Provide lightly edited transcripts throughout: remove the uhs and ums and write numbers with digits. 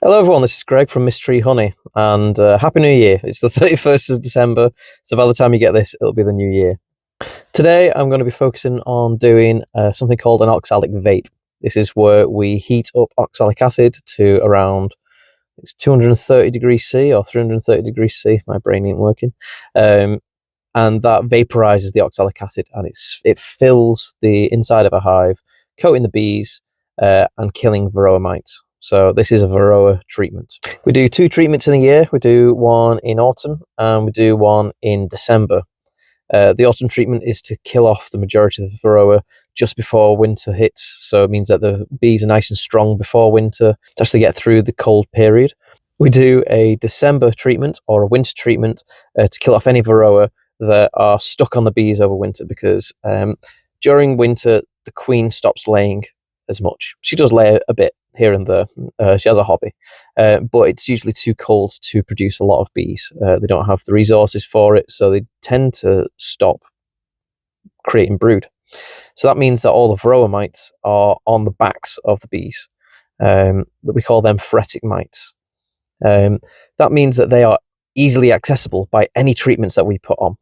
Hello everyone, this is Greg from Mystery Honey, and Happy New Year. It's the 31st of December, so by the time you get this, it'll be the new year. Today I'm going to be focusing on doing something called an oxalic vape. This is where we heat up oxalic acid to around 230 degrees C or 330 degrees C, my brain ain't working, and that vaporizes the oxalic acid, and it fills the inside of a hive, coating the bees and killing varroa mites. So this is a varroa treatment. We do 2 treatments in a year. We do one in autumn and we do one in December. The autumn treatment is to kill off the majority of the varroa just before winter hits. So it means that the bees are nice and strong before winter to actually get through the cold period. We do a December treatment or a winter treatment to kill off any varroa that are stuck on the bees over winter, because during winter the queen stops laying as much. She does lay a bit here and there. She has a hobby, but it's usually too cold to produce a lot of bees. They don't have the resources for it, so they tend to stop creating brood. So that means that all the varroa mites are on the backs of the bees. We call them phoretic mites. That means that they are easily accessible by any treatments that we put on.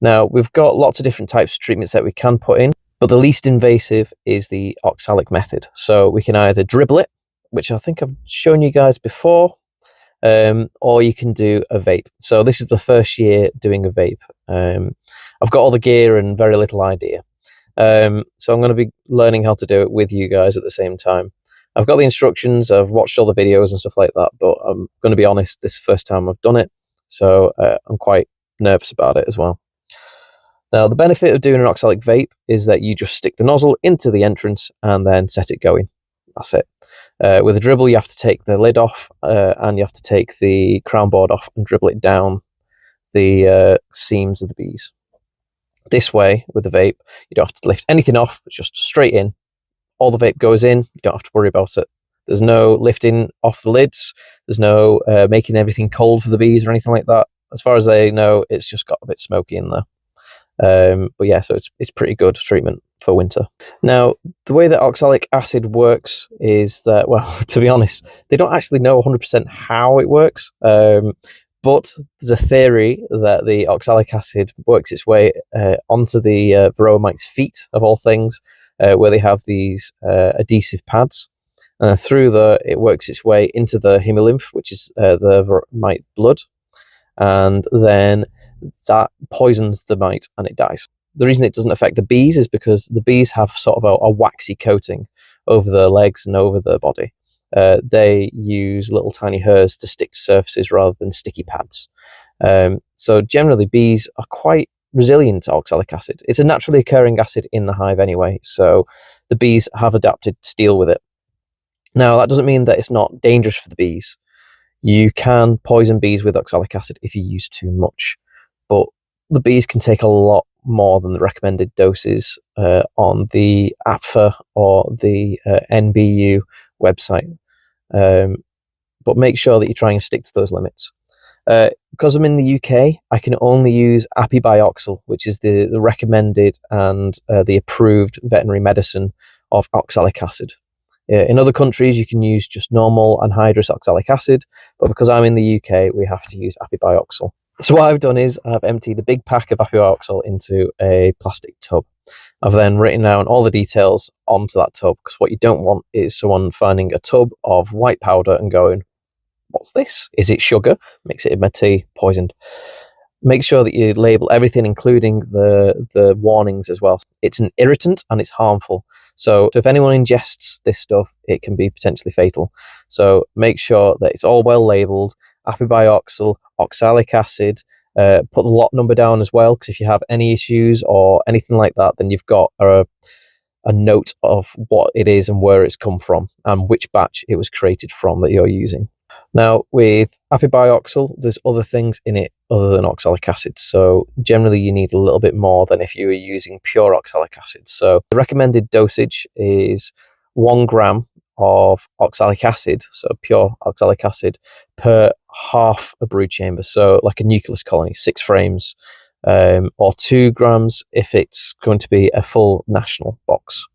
Now, we've got lots of different types of treatments that we can put in, but the least invasive is the oxalic method. So we can either dribble it, which I think I've shown you guys before, or you can do a vape. So this is the first year doing a vape. I've got all the gear and very little idea. So I'm going to be learning how to do it with you guys at the same time. I've got the instructions, I've watched all the videos and stuff like that, but I'm going to be honest, this is the first time I've done it, so I'm quite nervous about it as well. Now, the benefit of doing an oxalic vape is that you just stick the nozzle into the entrance and then set it going. That's it. With a dribble, you have to take the lid off and you have to take the crown board off and dribble it down the seams of the bees. This way, with the vape, you don't have to lift anything off, it's just straight in. All the vape goes in, you don't have to worry about it. There's no lifting off the lids, there's no making everything cold for the bees or anything like that. As far as they know, it's just got a bit smoky in there. But yeah, so it's pretty good treatment for winter. Now, the way that oxalic acid works is that, well, to be honest, they don't actually know 100% how it works, but there's a theory that the oxalic acid works its way onto the varroa mite's feet, of all things, where they have these adhesive pads. Through it works its way into the hemolymph, which is the mite blood, and then that poisons the mite and it dies. The reason it doesn't affect the bees is because the bees have sort of a waxy coating over their legs and over their body. They use little tiny hairs to stick to surfaces rather than sticky pads. So generally bees are quite resilient to oxalic acid. It's a naturally occurring acid in the hive anyway, so the bees have adapted to deal with it. Now, that doesn't mean that it's not dangerous for the bees. You can poison bees with oxalic acid if you use too much, but the bees can take a lot more than the recommended doses on the APFA or the NBU website. But make sure that you try and stick to those limits. Because I'm in the UK, I can only use apibioxal, which is the recommended and the approved veterinary medicine of oxalic acid. In other countries, you can use just normal anhydrous oxalic acid, but because I'm in the UK, we have to use apibioxal. So what I've done is I've emptied a big pack of apibioxal into a plastic tub. I've then written down all the details onto that tub, because what you don't want is someone finding a tub of white powder and going, "What's this? Is it sugar? Mix it in my tea, poisoned." Make sure that you label everything, including the warnings as well. It's an irritant and it's harmful. So if anyone ingests this stuff, it can be potentially fatal. So make sure that it's all well labeled. Apibioxal, oxalic acid, put the lot number down as well, because if you have any issues or anything like that, then you've got a note of what it is and where it's come from and which batch it was created from that you're using. Now, with apibioxal, there's other things in it other than oxalic acid. So generally you need a little bit more than if you were using pure oxalic acid. So the recommended dosage is 1 gram of oxalic acid, so pure oxalic acid, per half a brood chamber. So like a nucleus colony, 6 frames, or 2 grams if it's going to be a full national box.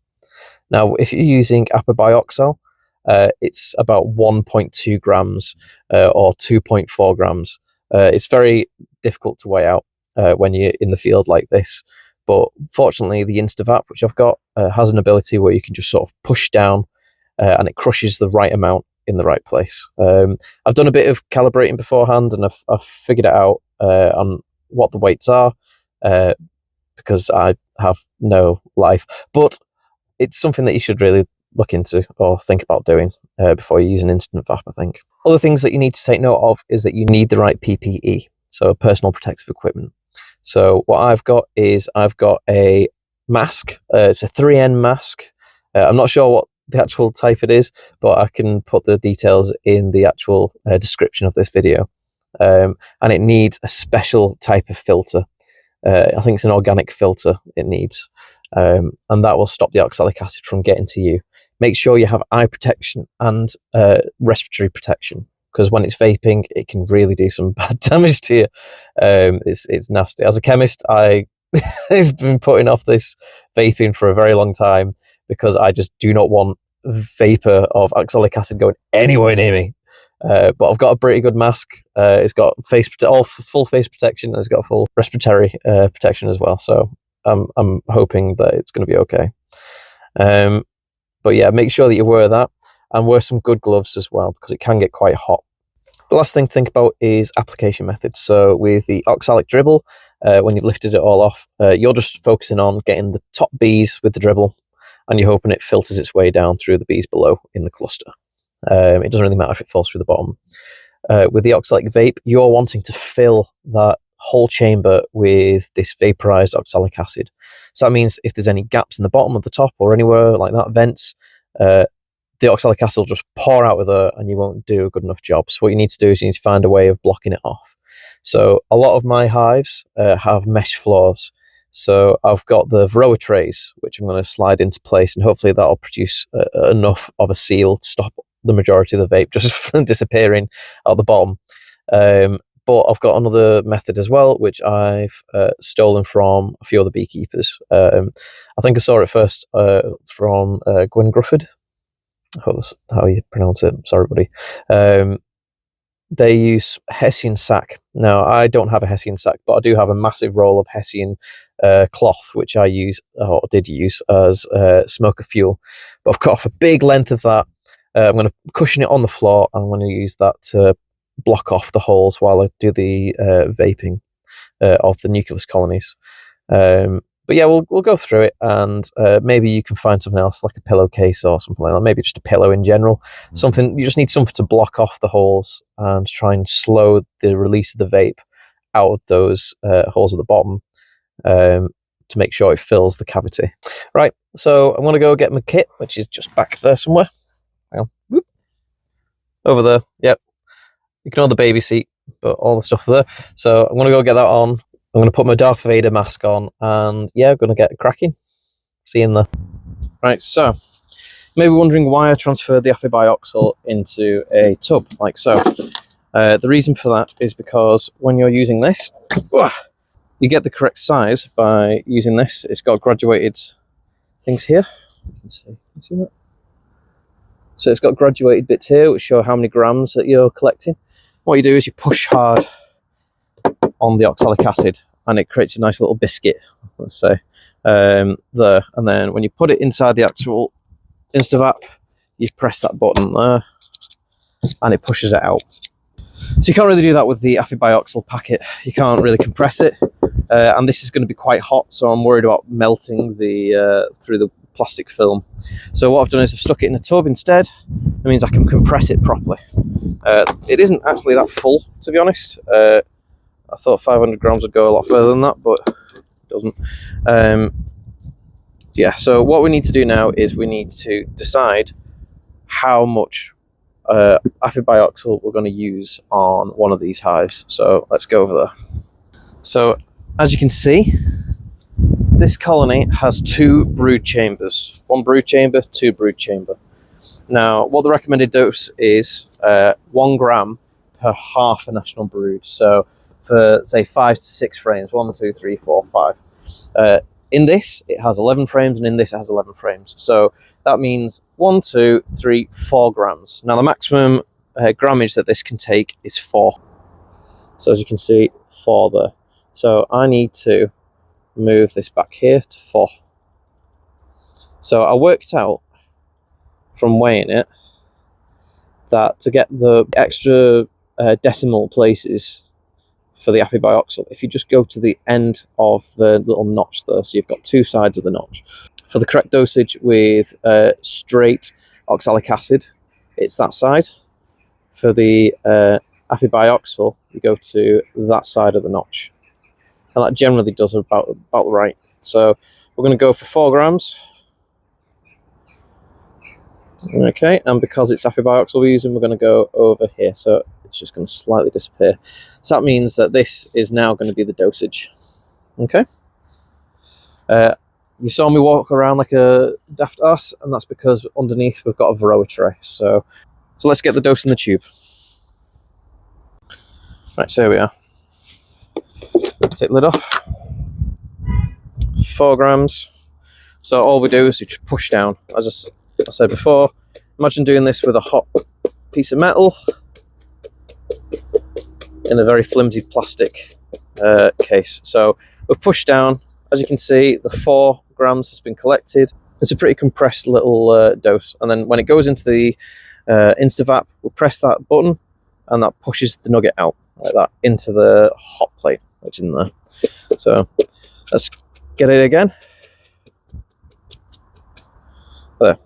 Now, if you're using apibioxal, it's about 1.2 grams or 2.4 grams. It's very difficult to weigh out when you're in the field like this. But fortunately, the InstantVap, which I've got, has an ability where you can just sort of push down and it crushes the right amount in the right place. I've done a bit of calibrating beforehand, and I've figured it out on what the weights are because I have no life. But it's something that you should really look into or think about doing before you use an InstantVap, I think. Other things that you need to take note of is that you need the right PPE, so personal protective equipment. So what I've got is I've got a mask. It's a 3N mask. I'm not sure what the actual type it is, but I can put the details in the actual description of this video. And it needs a special type of filter. I think it's an organic filter it needs. And that will stop the oxalic acid from getting to you. Make sure you have eye protection and respiratory protection, because when it's vaping, it can really do some bad damage to you. It's nasty. As a chemist, I've been putting off this vaping for a very long time because I just do not want vapor of oxalic acid going anywhere near me. But I've got a pretty good mask. It's got full face protection, and it's got full respiratory protection as well. So I'm hoping that it's going to be okay. But yeah, make sure that you wear that, and wear some good gloves as well, because it can get quite hot. The last thing to think about is application methods. So with the oxalic dribble, when you've lifted it all off, you're just focusing on getting the top bees with the dribble, and you're hoping it filters its way down through the bees below in the cluster. It doesn't really matter if it falls through the bottom. With the oxalic vape, you're wanting to fill that whole chamber with this vaporized oxalic acid. So that means if there's any gaps in the bottom of the top or anywhere like that, vents, the oxalic acid will just pour out with it, and you won't do a good enough job. So what you need to do is you need to find a way of blocking it off. So a lot of my hives have mesh floors. So I've got the varroa trays, which I'm going to slide into place, and hopefully that'll produce enough of a seal to stop the majority of the vape just from disappearing out the bottom. But I've got another method as well, which I've stolen from a few other beekeepers. I think I saw it first from Gwyn Grufford. I hope that's how you pronounce it. Sorry, buddy. They use Hessian sack. Now, I don't have a Hessian sack, but I do have a massive roll of Hessian cloth, which I use, or did use, as smoker fuel. But I've cut off a big length of that. I'm going to cushion it on the floor, and I'm going to use that to block off the holes while I do the vaping of the nucleus colonies. But yeah, we'll go through it, and maybe you can find something else, like a pillowcase or something like that. Maybe just a pillow in general. Something, you just need something to block off the holes and try and slow the release of the vape out of those holes at the bottom to make sure it fills the cavity. Right, so I'm going to go get my kit, which is just back there somewhere. Hang on. Whoop. Over there. Yep. Ignore the baby seat, but all the stuff there. So I'm going to go get that on. I'm going to put my Darth Vader mask on, and yeah, I'm going to get cracking. See you in there. Right, so you may be wondering why I transferred the Afibioxal into a tub, like so. The reason for that is because when you're using this, you get the correct size by using this. It's got graduated things here. You can see that? So it's got graduated bits here, which show how many grams that you're collecting. What you do is you push hard on the oxalic acid, and it creates a nice little biscuit, let's say, there. And then when you put it inside the actual InstantVap, you press that button there, and it pushes it out. So you can't really do that with the Afibioxal packet. You can't really compress it, and this is going to be quite hot, so I'm worried about melting the through the plastic film. So what I've done is I've stuck it in a tub instead. That means I can compress it properly. It isn't actually that full, to be honest. I thought 500 grams would go a lot further than that, but it doesn't. Yeah, so what we need to do now is we need to decide how much Afibioxal we're going to use on one of these hives. So let's go over there. So as you can see, this colony has 2 brood chambers. 1 brood chamber, 2 brood chamber. Now, what the recommended dose is 1 gram per half a national brood. So for, say, 5 to 6 frames, 1, 2, 3, 4, 5. in this, it has 11 frames, and in this, it has 11 frames. So that means 1, 2, 3, 4 grams. Now, the maximum grammage that this can take is 4. So as you can see, 4 there. So I need to move this back here to 4. So I worked out from weighing it that to get the extra decimal places for the apibioxal, if you just go to the end of the little notch there, so you've got 2 sides of the notch. For the correct dosage with straight oxalic acid, it's that side. For the apibioxal, you go to that side of the notch. And that generally does about right. So we're going to go for 4 grams. Okay, and because it's apibioxal we're using, we're going to go over here. So it's just going to slightly disappear. So that means that this is now going to be the dosage. Okay. You saw me walk around like a daft ass, and that's because underneath we've got a varroa tray. So let's get the dose in the tube. Right, so here we are. Take the lid off. 4 grams. So all we do is we just push down. As I said before, imagine doing this with a hot piece of metal in a very flimsy plastic case. So we've pushed down. As you can see, the 4 grams has been collected. It's a pretty compressed little dose. And then when it goes into the InstantVap, we'll press that button and that pushes the nugget out like that into the hot plate, which is in there. So let's get it again. There.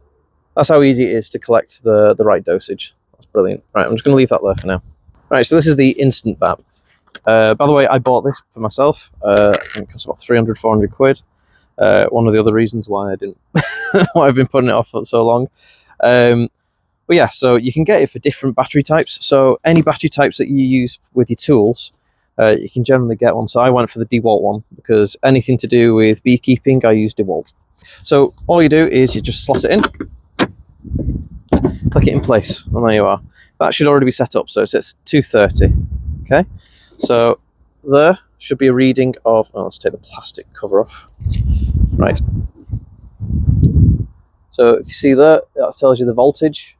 That's how easy it is to collect the right dosage. That's brilliant. Right, I'm just going to leave that there for now. Right, so this is the InstantVap. By the way, I bought this for myself. I think it cost about 300, 400 quid. One of the other reasons why I didn't, why I've been putting it off for so long. But yeah, so you can get it for different battery types. So any battery types that you use with your tools, you can generally get one. So I went for the DeWalt one because anything to do with beekeeping, I use DeWalt. So all you do is you just slot it in, click it in place, and there you are. That should already be set up, so it says 230. Okay, so there should be a reading of, oh, let's take the plastic cover off. Right. So if you see there, that tells you the voltage.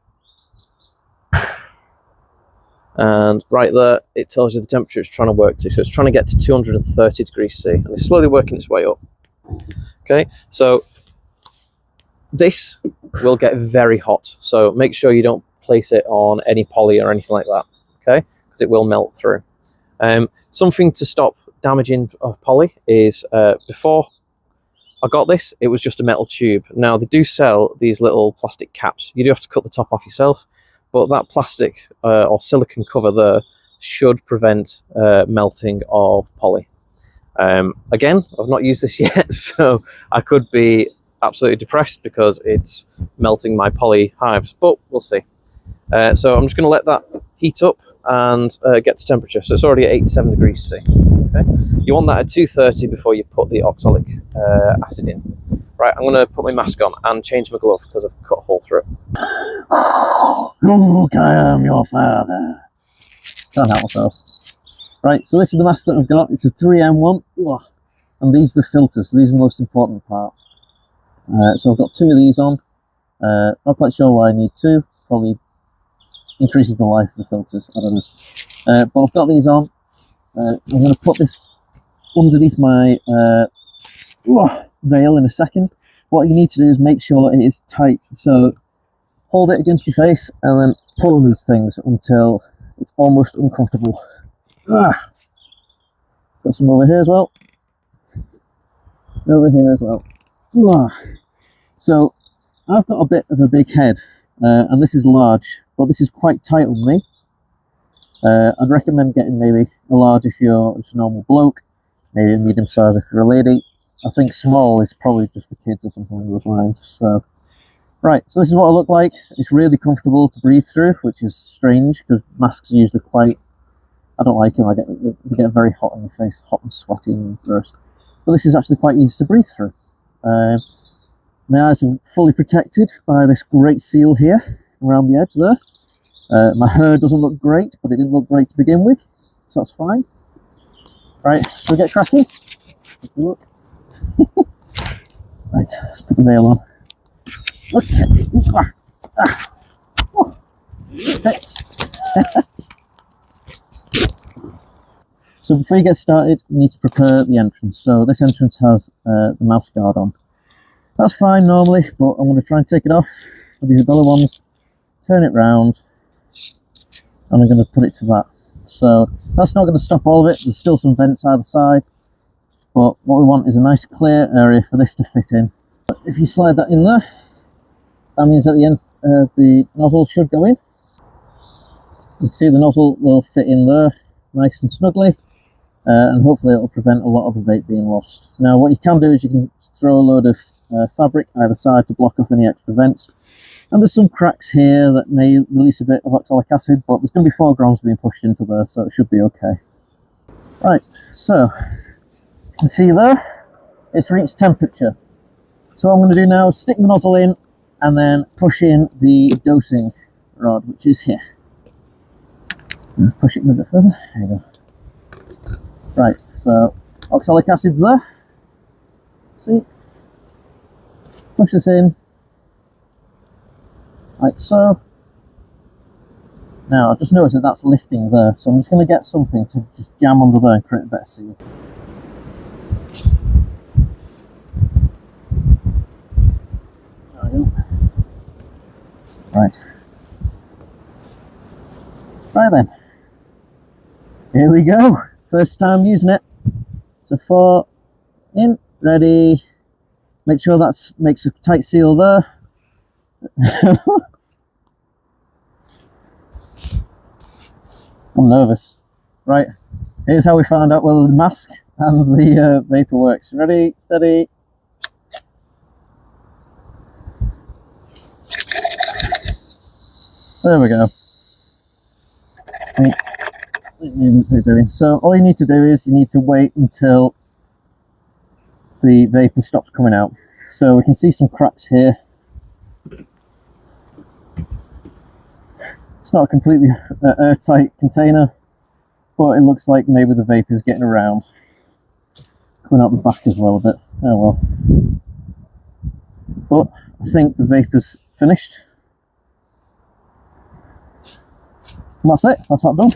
And right there, it tells you the temperature it's trying to work to. So it's trying to get to 230 degrees C, and it's slowly working its way up. Okay, so this will get very hot. So make sure you don't place it on any poly or anything like that, okay? Because it will melt through. Something to stop damaging of poly is before I got this, it was just a metal tube. Now they do sell these little plastic caps. You do have to cut the top off yourself, but that plastic or silicone cover there should prevent melting of poly. Again, I've not used this yet, so I could be absolutely depressed because it's melting my poly hives, but we'll see. So I'm just going to let that heat up and get to temperature. So it's already at 87 degrees C. Okay, you want that at 230 before you put the oxalic acid in. Right, I'm going to put my mask on and change my glove because I've cut a hole through it. Oh, I am your father. Can't help myself. Right, so this is the mask that I've got. It's a 3M1. Ugh. And these are the filters, so these are the most important part. So I've got 2 of these on. Not quite sure why I need 2. Probably increases the life of the filters, I don't know. But I've got these on. I'm going to put this underneath my veil in a second. What you need to do is make sure that it is tight. So hold it against your face and then pull on these things until it's almost uncomfortable. Got some over here as well. Over here as well. So I've got a bit of a big head, and this is large, but this is quite tight on me. I'd recommend getting maybe a large if you're just a normal bloke, maybe a medium size if you're a lady. I think small is probably just for kids or something along those lines. So, right, so this is what I look like. It's really comfortable to breathe through, which is strange because masks are usually quite, I don't like them. They get very hot on your face, hot and sweaty and gross. But this is actually quite easy to breathe through. My eyes are fully protected by this great seal here around the edge there. My hair doesn't look great, but it didn't look great to begin with, so that's fine. Right, so we get cracking. Take a look. Right, let's put the veil on. Okay. Oh, fits. So before you get started, you need to prepare the entrance. So this entrance has the mouse guard on. That's fine normally, but I'm going to try and take it off with these Bella ones, turn it round, and I'm going to put it to that. So that's not going to stop all of it. There's still some vents either side, but what we want is a nice clear area for this to fit in. But if you slide that in there, that means at the end the nozzle should go in. You can see the nozzle will fit in there nice and snugly, and hopefully it will prevent a lot of the vape being lost. Now what you can do is you can throw a load of fabric either side to block off any extra vents, and there's some cracks here that may release a bit of oxalic acid, but there's going to be 4 grams being pushed into there, so it should be okay. Right, so you can see there it's reached temperature. So what I'm going to do now is stick the nozzle in and then push in the dosing rod, which is here. Push it in a bit further. There you go. Right, so oxalic acid's there. See? Push this in, like so. Now, I've just noticed that that's lifting there, so I'm just going to get something to just jam under there and create a better seal. There we go. Right. Right then. Here we go. First time using it. So 4 in, ready. Make sure that makes a tight seal there. I'm nervous. Right, here's how we found out whether the mask and the vapor works. Ready, steady. There we go. So all you need to do is you need to wait until the vapor stops coming out. So we can see some cracks here. It's not a completely airtight container, but it looks like maybe the vapor is getting around. Coming out the back as well a bit. Oh well. But I think the vapor's finished. And that's it, that's that done.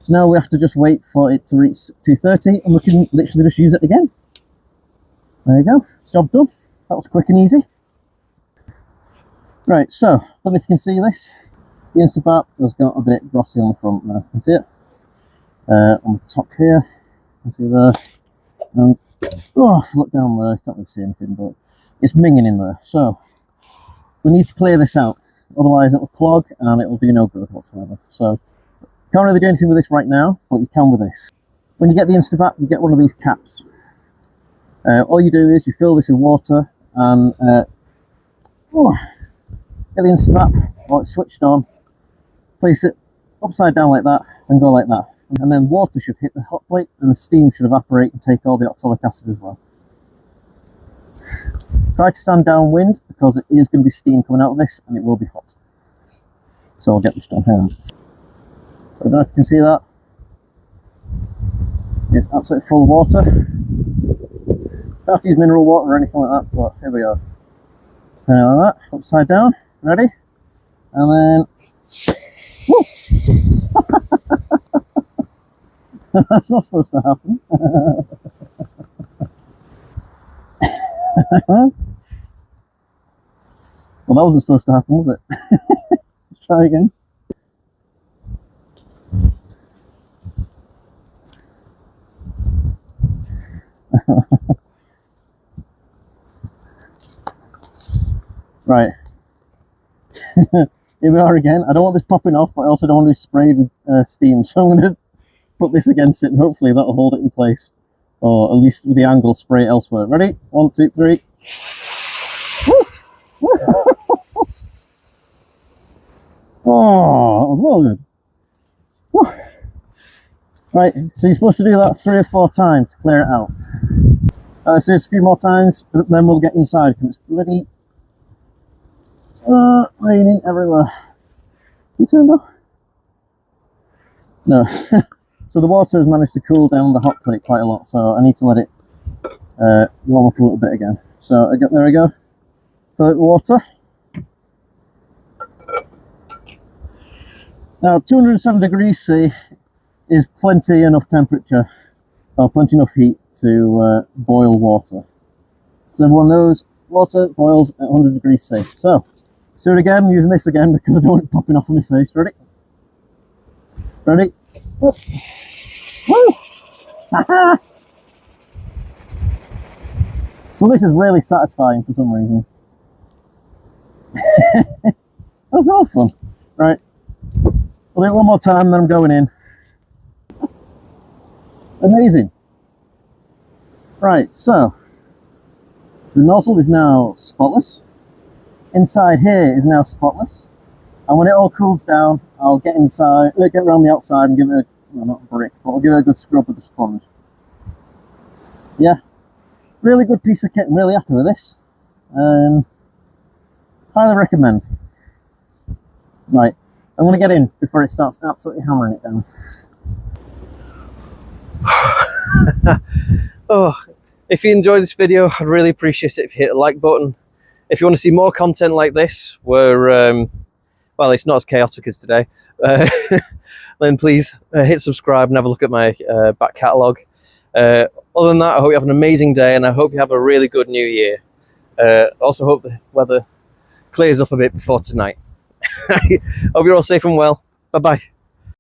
So now we have to just wait for it to reach 230 and we can literally just use it again. There you go, job done. That was quick and easy. Right, so, I don't know if you can see this. The InstantVap has got a bit glossy on the front there. You can see it? On the top here, you can see there. And, oh, look down there, you can't really see anything, but it's minging in there. So, we need to clear this out. Otherwise it will clog and it will do no good whatsoever. So, can't really do anything with this right now, but you can with this. When you get the InstantVap, you get one of these caps. All you do is you fill this with water and get the InstantVap while it's switched on, place it upside down like that and go like that. And then water should hit the hot plate and the steam should evaporate and take all the oxalic acid as well. Try to stand downwind because it is going to be steam coming out of this and it will be hot. So I'll get this done here. I don't know if you can see that. It's absolutely full of water. Don't have to use mineral water or anything like that, but here we go. Turn it like that, upside down, ready? And then, woo! That's not supposed to happen. Well, that wasn't supposed to happen, was it? Let's try again. Right. Here we are again. I don't want this popping off, but I also don't want to be sprayed with steam, so I'm going to put this against it and hopefully that'll hold it in place, or at least with the angle spray it elsewhere. Ready? 1, 2, 3. Oh, that was well good. Woo. Right, so you're supposed to do that 3 or 4 times to clear it out. So just a few more times, but then we'll get inside because it's bloody raining everywhere. Can you turn off? No. So the water has managed to cool down the hot plate quite a lot, so I need to let it warm up a little bit again. So there we go. Fill it with water. Now 207 degrees C is plenty enough temperature, or plenty enough heat to boil water. So everyone knows water boils at 100 degrees C. So let's do it again. I'm using this again because I don't want it popping off on my face. Ready? Ready? Woo! So this is really satisfying for some reason. That was fun. Right. I'll do it one more time, then I'm going in. Amazing. Right, so the nozzle is now spotless. Inside here is now spotless. And when it all cools down, I'll get inside, get around the outside and give it a, well, not a brick, but I'll give it a good scrub with the sponge. Yeah, really good piece of kit. I'm really happy with this. Highly recommend. Right, I'm going to get in before it starts absolutely hammering it down. Oh, if you enjoyed this video, I'd really appreciate it if you hit the like button. If you want to see more content like this, where well, it's not as chaotic as today, then please hit subscribe and have a look at my back catalogue. Other than that, I hope you have an amazing day, and I hope you have a really good new year. Also hope the weather clears up a bit before tonight. Hope you're all safe and well. Bye bye.